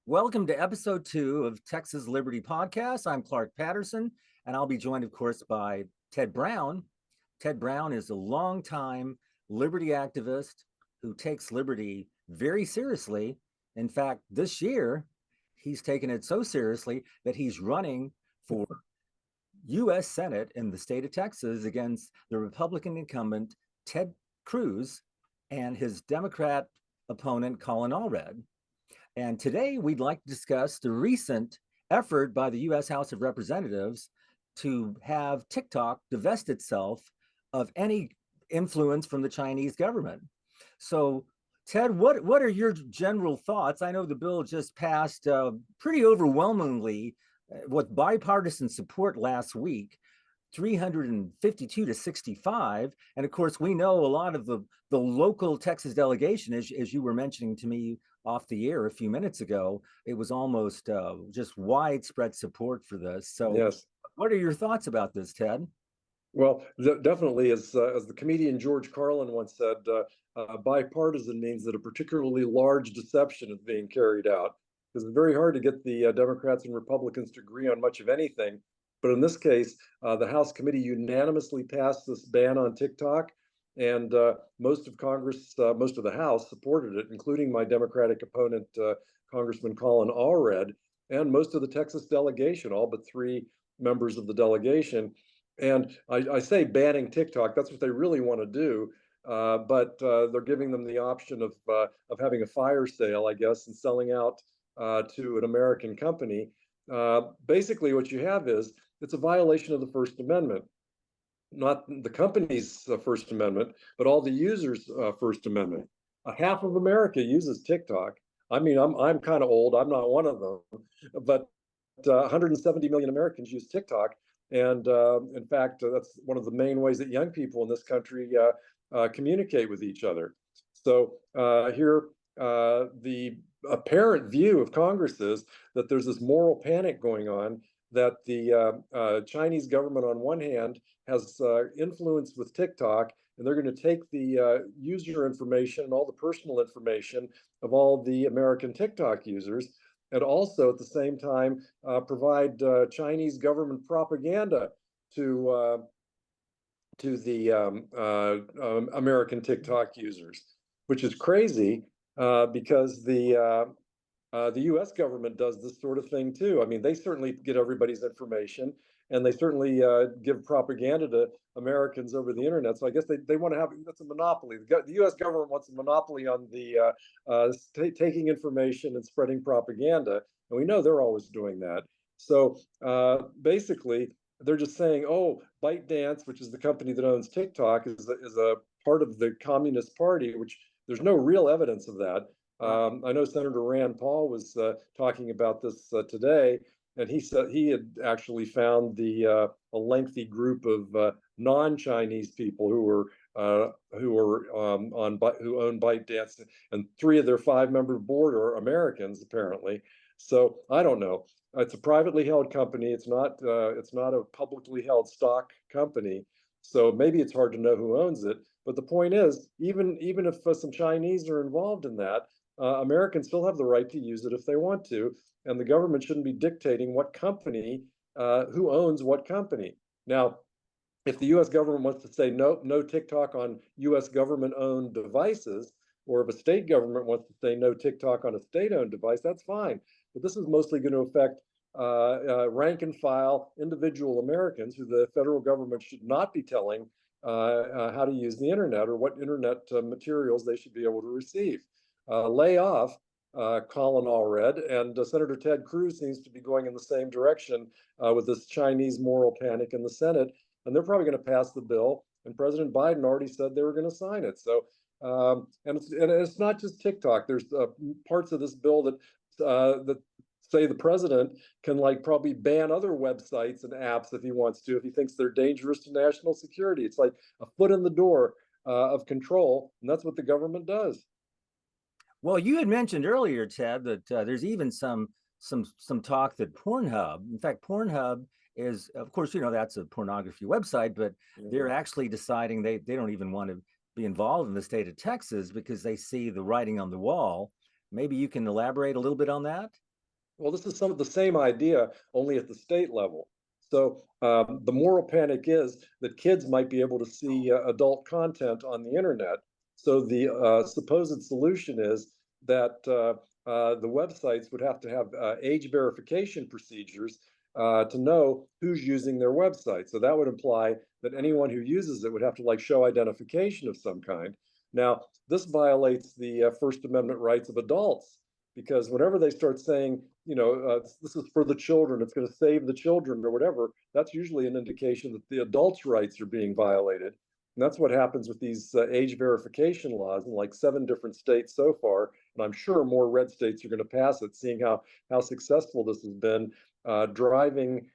Welcome to episode 2 of Texas Liberty Podcast. I'm Clark Patterson, and I'll be joined, of course, by Ted Brown. Ted Brown is a longtime liberty activist who takes liberty very seriously. In fact, this year, he's taken it so seriously that he's running for U.S. Senate in the state of Texas against the Republican incumbent, Ted Cruz, and his Democrat opponent, Colin Allred. And today we'd like to discuss the recent effort by the U.S. House of Representatives to have TikTok divest itself of any influence from the Chinese government. So, Ted, what are your general thoughts? I know the bill just passed pretty overwhelmingly with bipartisan support last week, 352 to 65. And of course, we know a lot of the local Texas delegation, as you were mentioning to me off the air a few minutes ago, it was almost just widespread support for this. So Yes. what are your thoughts about this, Ted? Well, definitely, as the comedian George Carlin once said, bipartisan means that a particularly large deception is being carried out. Because it's very hard to get the Democrats and Republicans to agree on much of anything. But in this case, the House committee unanimously passed this ban on TikTok, and most of Congress, most of the House supported it, including my Democratic opponent, Congressman Colin Allred, and most of the Texas delegation, all but 3 members of the delegation. And I say banning TikTok, that's what they really want to do. But they're giving them the option of having a fire sale, I guess, and selling out to an American company. Basically, what you have is it's a violation of the First Amendment, not the company's First Amendment, but all the users' First Amendment. Half of America uses TikTok. I mean, I'm kind of old. I'm not one of them, but 170 million Americans use TikTok. And in fact, that's one of the main ways that young people in this country communicate with each other. So here, the apparent view of Congress is that there's this moral panic going on, that the Chinese government, on one hand, has influence with TikTok, and they're going to take the user information and all the personal information of all the American TikTok users, and also at the same time provide Chinese government propaganda to the American TikTok users, which is crazy because the U.S. government does this sort of thing too. I mean, they certainly get everybody's information, and they certainly give propaganda to Americans over the internet. So I guess they want to have, that's a monopoly. The U.S. government wants a monopoly on the taking information and spreading propaganda, and we know they're always doing that. So basically, they're just saying, oh, ByteDance, which is the company that owns TikTok, is a part of the Communist Party, which there's no real evidence of that. I know Senator Rand Paul was talking about this today, and he said he had actually found a lengthy group of non-Chinese people who own ByteDance, and 3 of their 5-member board are Americans apparently. So I don't know. It's a privately held company. It's not a publicly held stock company. So maybe it's hard to know who owns it. But the point is, even if some Chinese are involved in that, Americans still have the right to use it if they want to, and the government shouldn't be dictating what company, who owns what company. Now, if the U.S. government wants to say no TikTok on U.S. government-owned devices, or if a state government wants to say no TikTok on a state-owned device, that's fine. But this is mostly going to affect rank and file individual Americans who the federal government should not be telling how to use the internet or what internet materials they should be able to receive. Lay off Colin Allred, and Senator Ted Cruz seems to be going in the same direction with this Chinese moral panic in the Senate, and they're probably going to pass the bill. And President Biden already said they were going to sign it. So, and it's not just TikTok. There's parts of this bill that say the president can probably ban other websites and apps if he wants to, if he thinks they're dangerous to national security. It's like a foot in the door of control, and that's what the government does. Well, you had mentioned earlier, Ted, that there's even some talk that Pornhub, in fact, Pornhub is, of course, that's a pornography website, but they're actually deciding they don't even want to be involved in the state of Texas because they see the writing on the wall. Maybe you can elaborate a little bit on that? Well, this is some of the same idea, only at the state level. So the moral panic is that kids might be able to see adult content on the internet. So the supposed solution is that the websites would have to have age verification procedures to know who's using their website. So that would imply that anyone who uses it would have to like show identification of some kind. Now, this violates the First Amendment rights of adults because whenever they start saying, this is for the children, it's going to save the children or whatever, that's usually an indication that the adults' rights are being violated. And that's what happens with these age verification laws in like 7 different states so far. And I'm sure more red states are going to pass it, seeing how successful this has been, driving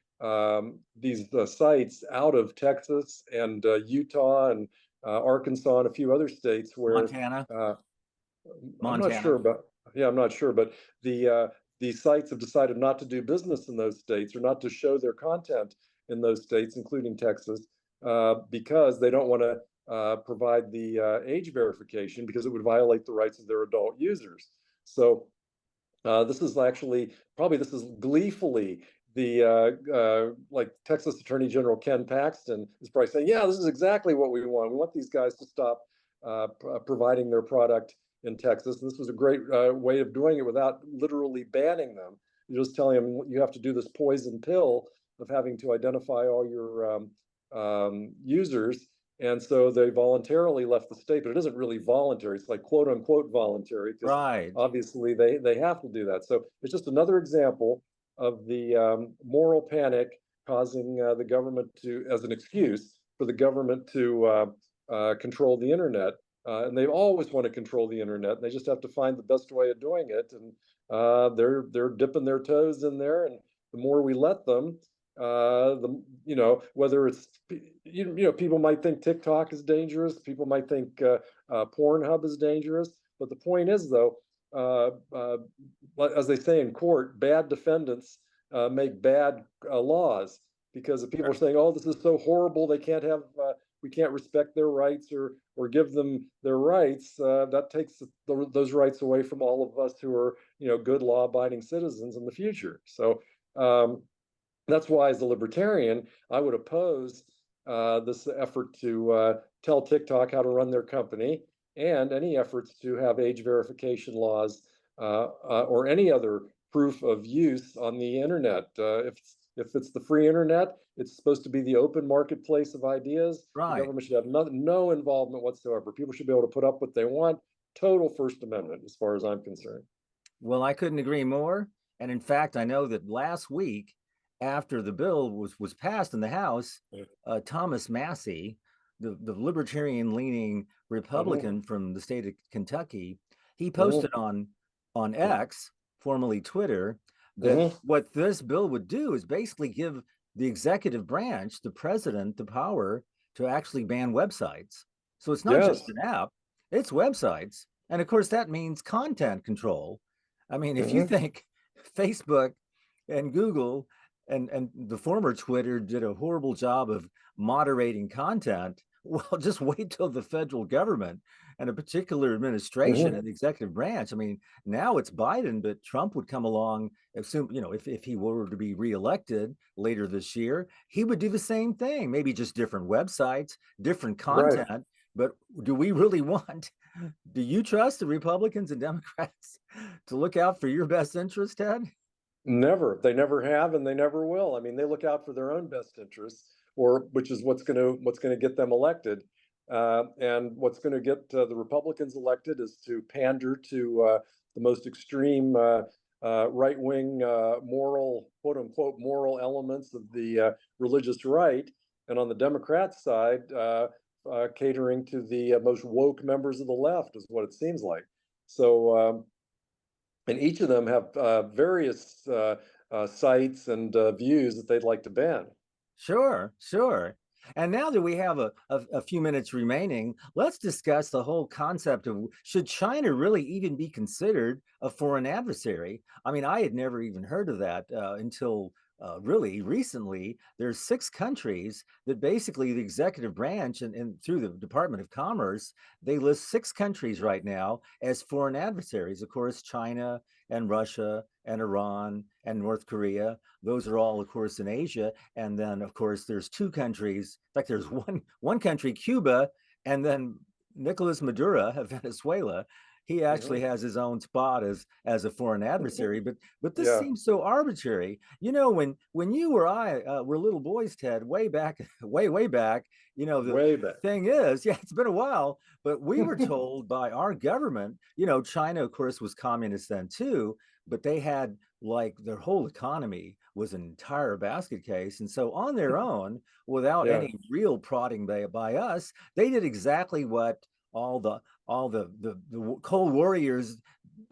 these sites out of Texas and Utah and Arkansas and a few other states where Montana, I'm not sure about. Yeah, I'm not sure, but the sites have decided not to do business in those states or not to show their content in those states, including Texas, because they don't want to provide the age verification because it would violate the rights of their adult users. So this is actually probably this is gleefully the like Texas Attorney General Ken Paxton is probably saying, yeah, this is exactly what we want. We want these guys to stop providing their product in Texas. And this was a great way of doing it without literally banning them. You're just telling them you have to do this poison pill of having to identify all your users. And so they voluntarily left the state, but it isn't really voluntary. It's like quote unquote voluntary because right? obviously they have to do that. So it's just another example of the moral panic causing the government to, as an excuse for the government to control the internet. And they always want to control the internet, and they just have to find the best way of doing it. And they're dipping their toes in there, and the more we let them, whether it's people might think TikTok is dangerous, people might think Pornhub is dangerous, but the point is though, as they say in court, bad defendants make bad laws because if people are saying, "Oh, this is so horrible, they can't have." We can't respect their rights or give them their rights. That takes those rights away from all of us who are good law-abiding citizens in the future. So that's why, as a libertarian, I would oppose this effort to tell TikTok how to run their company and any efforts to have age verification laws or any other proof of use on the internet. If it's the free internet, it's supposed to be the open marketplace of ideas. Right. The government should have no involvement whatsoever. People should be able to put up what they want. Total First Amendment, as far as I'm concerned. Well, I couldn't agree more. And in fact, I know that last week, after the bill was passed in the House, Thomas Massie, the libertarian-leaning Republican from the state of Kentucky, he posted on X, formerly Twitter, that what this bill would do is basically give the executive branch, the president, the power to actually ban websites. So it's not just an app, it's websites. And of course, that means content control. I mean, if you think Facebook and Google and the former Twitter did a horrible job of moderating content, well, just wait till the federal government and a particular administration and the executive branch. I mean, now it's Biden, but Trump would come along, assume, if he were to be reelected later this year, he would do the same thing, maybe just different websites, different content. Right. But do we really want, do you trust the Republicans and Democrats to look out for your best interest, Ted? Never. They never have, and they never will. I mean, they look out for their own best interests, or which is what's going to get them elected. And what's going to get the Republicans elected is to pander to the most extreme right-wing moral, quote unquote, moral elements of the religious right. And on the Democrat side, catering to the most woke members of the left is what it seems like. So, and each of them have various sites and views that they'd like to ban. Sure. And now that we have a few minutes remaining, let's discuss the whole concept of, should China really even be considered a foreign adversary? I mean, I had never even heard of that until really recently, there's 6 countries that basically the executive branch and through the Department of Commerce, they list 6 countries right now as foreign adversaries. Of course, China and Russia and Iran and North Korea. Those are all, of course, in Asia. And then, of course, there's 2 countries. In fact, there's one country, Cuba, and then Nicolas Maduro of Venezuela. He actually Mhm. has his own spot as a foreign adversary, but this Yeah, seems so arbitrary. You know, when you or I were little boys, Ted, way back, way back. You know, the way back. thing is, yeah, it's been a while, but we were told by our government. You know, China, of course, was communist then too, but they had like their whole economy was an entire basket case, and so on their own, without Yeah. any real prodding by us, they did exactly what all the all the Cold Warriors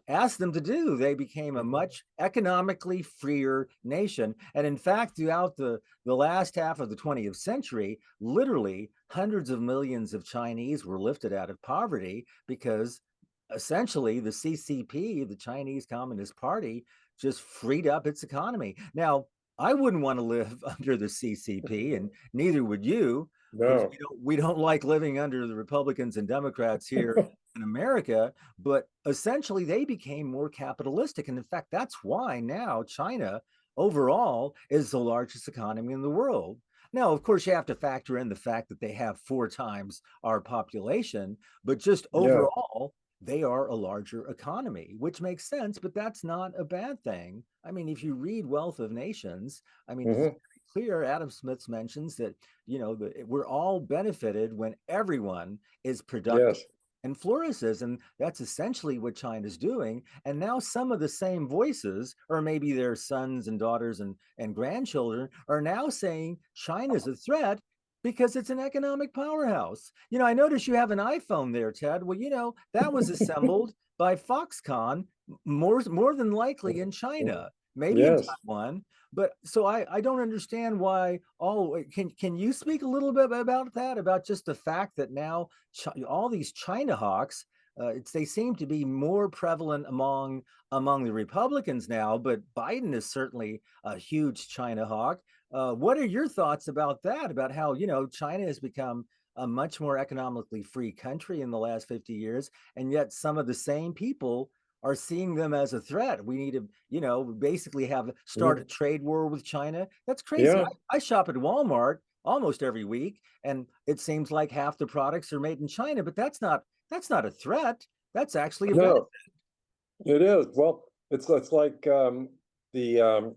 asked them to do. They became a Mhm. much economically freer nation. And in fact, throughout the last half of the 20th century, literally hundreds of millions of Chinese were lifted out of poverty because essentially the CCP, the Chinese Communist Party, just freed up its economy. Now, I wouldn't want to live under the CCP, and neither would you. Of course, No. we don't like living under the Republicans and Democrats here in America, but essentially they became more capitalistic. And in fact, that's why now China overall is the largest economy in the world. Now, of course, you have to factor in the fact that they have 4 times our population, but just Yeah. overall, they are a larger economy, which makes sense, but that's not a bad thing. I mean, if you read Wealth of Nations, I mean, it's Hmm. very clear. Adam Smith mentions that, we're all benefited when everyone is productive Yes. and flourishes. And that's essentially what China's doing. And now some of the same voices, or maybe their sons and daughters and grandchildren, are now saying China's a threat because it's an economic powerhouse. I notice you have an iPhone there, Ted. Well, that was assembled by Foxconn, more than likely in China, maybe in Yes. Taiwan. But so I don't understand why. Can you speak a little bit about that? About just the fact that now all these China hawks, they seem to be more prevalent among the Republicans now. But Biden is certainly a huge China hawk. What are your thoughts about that? About how China has become a much more economically free country in the last 50 years, and yet some of the same people are seeing them as a threat. We need to, basically start a Mhm. trade war with China. That's crazy. Yeah. I shop at Walmart almost every week, and it seems like half the products are made in China, but that's not a threat. That's actually a benefit. No, it is. Well, it's like the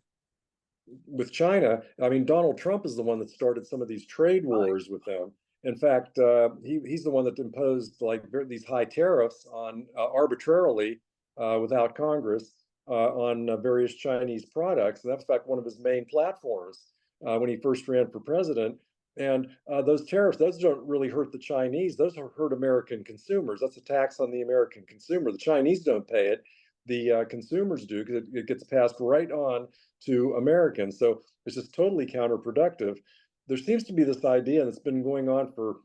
with China. I mean, Donald Trump is the one that started some of these trade Right. wars with them. In fact, he's the one that imposed like these high tariffs on arbitrarily without Congress on various Chinese products. And that's in fact one of his main platforms when he first ran for president. And those tariffs, those don't really hurt the Chinese. Those hurt American consumers. That's a tax on the American consumer. The Chinese don't pay it. The consumers do because it gets passed right on to Americans. So it's just totally counterproductive. There seems to be this idea that's been going on for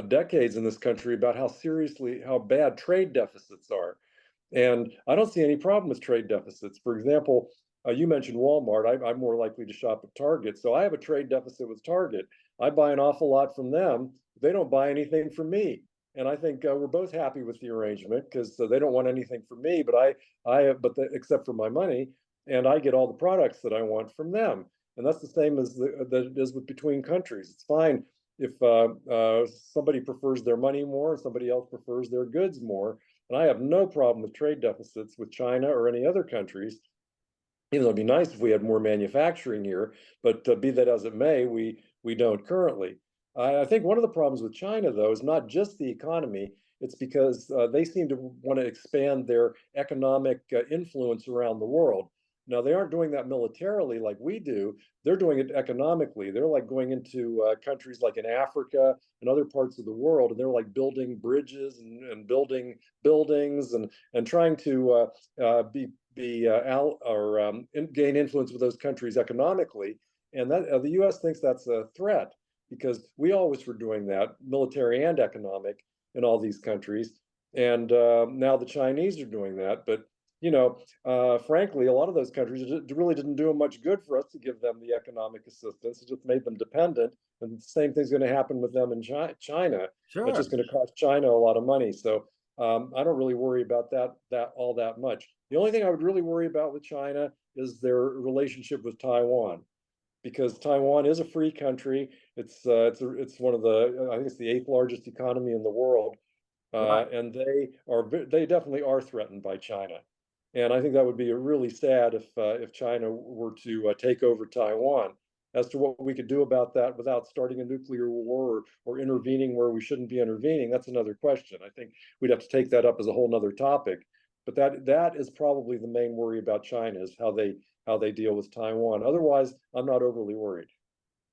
decades in this country about how bad trade deficits are. And I don't see any problem with trade deficits. For example, you mentioned Walmart. I'm more likely to shop at Target. So I have a trade deficit with Target. I buy an awful lot from them. They don't buy anything from me. And I think we're both happy with the arrangement because they don't want anything from me, but except for my money, and I get all the products that I want from them. And that's the same as that it is with between countries. It's fine if somebody prefers their money more, and somebody else prefers their goods more. And I have no problem with trade deficits with China or any other countries. Even though it'd be nice if we had more manufacturing here, but be that as it may, we don't currently. I think one of the problems with China, though, is not just the economy. It's because they seem to want to expand their economic influence around the world. Now, they aren't doing that militarily like we do. They're doing it economically. They're like going into countries like in Africa and other parts of the world, and they're like building bridges and building buildings and trying to be out or gain influence with those countries economically. And that the U.S. thinks that's a threat because we always were doing that, military and economic, in all these countries. And now the Chinese are doing that. But frankly, a lot of those countries really didn't do them much good for us to give them the economic assistance. It just made them dependent. And the same thing's going to happen with them in China. It's just Sure. going to cost China a lot of money. So I don't really worry about that all that much. The only thing I would really worry about with China is their relationship with Taiwan, because Taiwan is a free country. It's one of the, I think it's the eighth largest economy in the world, Right. and they definitely are threatened by China. And I think that would be really sad if China were to take over Taiwan. As to what we could do about that without starting a nuclear war or intervening where we shouldn't be intervening, that's another question. I think we'd have to take that up as a whole nother topic. But that is probably the main worry about China, is how they deal with Taiwan. Otherwise, I'm not overly worried.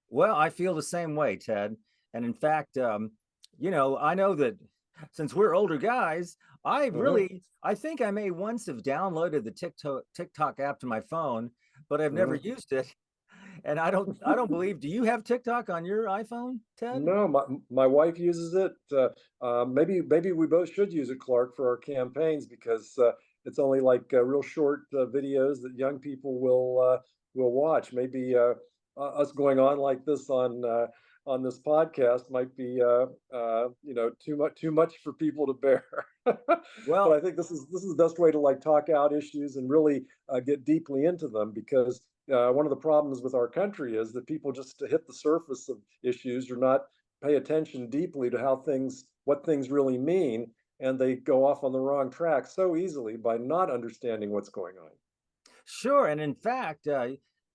Well, I feel the same way, Ted. And in fact, I know that since we're older guys, Uh-huh. I think I may once have downloaded the TikTok app to my phone, but I've never Uh-huh. used it. And I don't believe, do you have TikTok on your iPhone, Ted? No, my wife uses it. Maybe we both should use it, Clark, for our campaigns, because it's only like real short videos that young people will watch. Maybe us going on like this on this podcast might be too much for people to bear. But Well, I think this is the best way to like talk out issues and really get deeply into them, because one of the problems with our country is that people just hit the surface of issues, or not pay attention deeply to what things really mean, and they go off on the wrong track so easily by not understanding what's going on. sure. And in fact,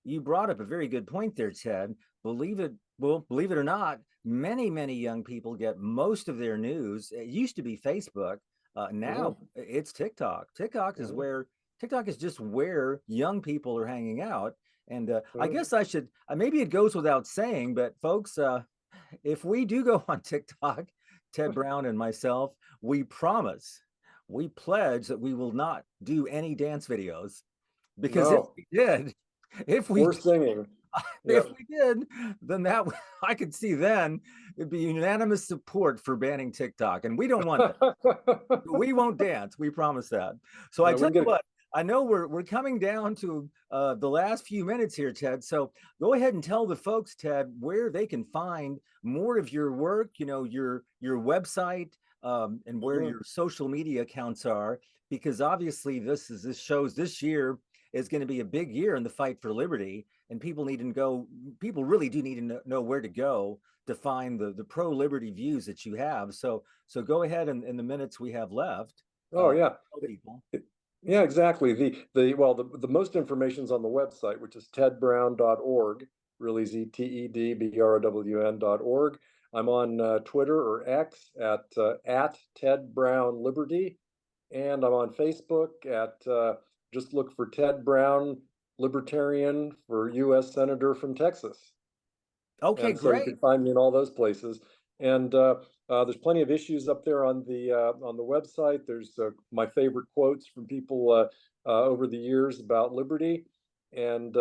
you brought up a very good point there, Ted. Believe it or not, many young people get most of their news. It used to be Facebook. Now Mhm, it's TikTok. mhm, TikTok is just where young people are hanging out. And I mhm. guess I should, maybe it goes without saying, but folks, if we do go on TikTok, Ted Brown and myself, we pledge that we will not do any dance videos, because No, if we we're singing. if Yep. we did, then I could see then it'd be unanimous support for banning TikTok, and we don't want that. We won't dance. We promise that. So I No, we tell can you get what, I know we're coming down to the last few minutes here, Ted. So go ahead and tell the folks, Ted, where they can find more of your work. Your website, and where mhm. your social media accounts are, because obviously this shows this year is going to be a big year in the fight for liberty, and people need to go. People really do need to know where to go to find the pro liberty views that you have. So go ahead, in the minutes we have left, Oh yeah. tell people. Yeah, exactly. The most information's on the website, which is tedbrown.org, really easy, TEDBROWN.org. I'm on Twitter or X at Ted Brown Liberty, and I'm on Facebook at just look for Ted Brown Libertarian for U.S. Senator from Texas. Okay, And so you great. can find me in all those places. And there's plenty of issues up there on the website. There's my favorite quotes from people over the years about liberty, and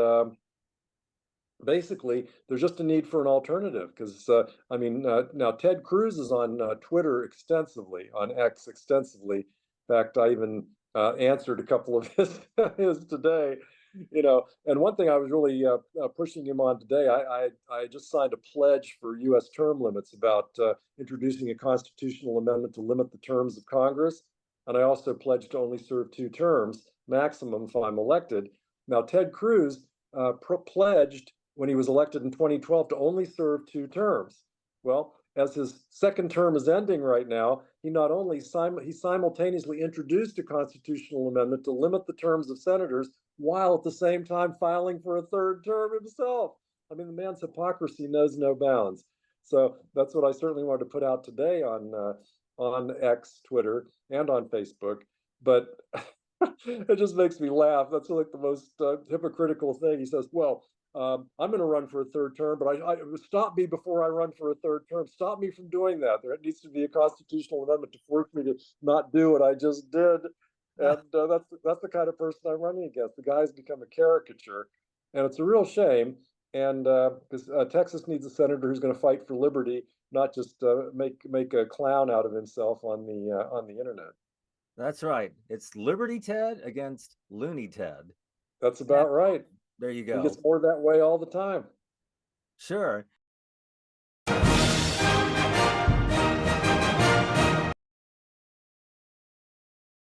basically, there's just a need for an alternative, because now Ted Cruz is on Twitter extensively, on X extensively. In fact, I even answered a couple of his today. And one thing I was really pushing him on today, I just signed a pledge for U.S. term limits, about introducing a constitutional amendment to limit the terms of Congress, and I also pledged to only serve 2 terms maximum if I'm elected. Now, Ted Cruz pledged when he was elected in 2012 to only serve 2 terms. Well, as his second term is ending right now, he not only he simultaneously introduced a constitutional amendment to limit the terms of senators, while at the same time filing for a third term himself. I mean, the man's hypocrisy knows no bounds. So that's what I certainly wanted to put out today on X, Twitter, and on Facebook. But it just makes me laugh. That's like the most hypocritical thing. He says, "Well, I'm going to run for a third term, but I stop me before I run for a third term. Stop me from doing that. There needs to be a constitutional amendment to force me to not do what I just did." And that's the kind of person I'm running against. The guy's become a caricature, and it's a real shame. And because Texas needs a senator who's going to fight for liberty, not just make a clown out of himself on the internet. That's right. It's Liberty Ted against Looney Ted. That's And about right. there you He gets go. more that way all the time. Sure.